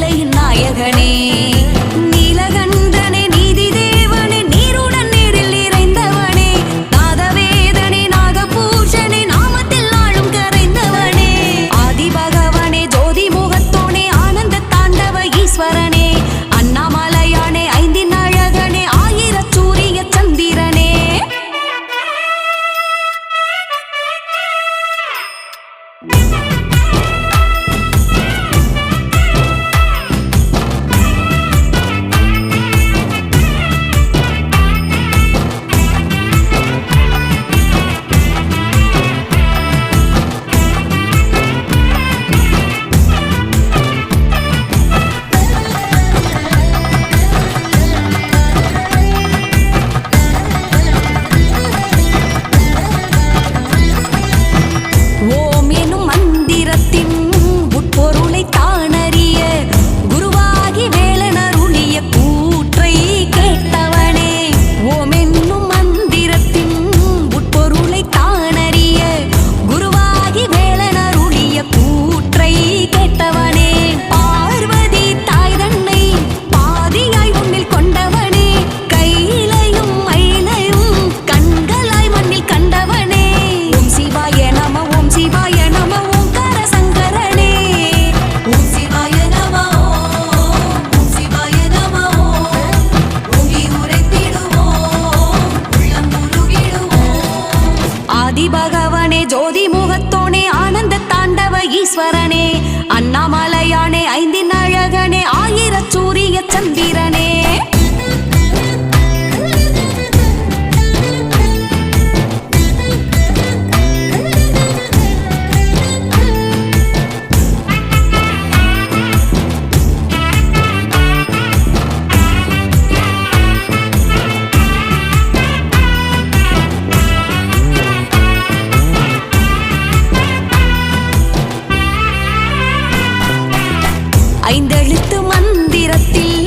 லீலையின் நாயகனே நீலகண்டனே நீதி தேவனே நீருடன் நீரில் நிறைந்தவனே நாதவேதனே நாகபூஷனே நாமத்தில் நாளும் கரைந்தவனே ஆதிபகவனே ஜோதி முகத்தோனே ஆனந்த தாண்டவ ஈஸ்வரனே அண்ணாமலையானே ஐந்தின் அழகனே ஆயிர சூரிய சந்திரனே ஓம் எனும் மந்திரத்தின் உட்பொருளை தானறிய குருவாகி வேலனருளிய கூற்றை கேட்டவனே ஓம் என்னும் மந்திரத்தின் உட்பொருளை தானறிய குருவாகி வேலனருளிய கூற்றை கேட்டவனே பார்வதி தாய் தன்னை பாதியாய் உன்னில் கொண்டவனே கையிலையும் மயிலையும் கண்களாய் மண்ணில் கண்டவனே ஓம் சிவாய நம ஓம் சிவாய நம ஓங்கார சங்கரனே ஓம் சிவாய நம ஓம் சிவாய நம ஓங்கி உரைத்திடுவோம் உள்ளம் உருகிடுவோம் ஆதிபகவனே ஜோதி முகத்தோனே ஆனந்த தாண்டவ ஈஸ்வரனே அண்ணாமலையானே ஐந்தின் அழகனே ஆயிர சூரிய சந்திரனே ஐந்தெழுத்து மந்திரத்தில்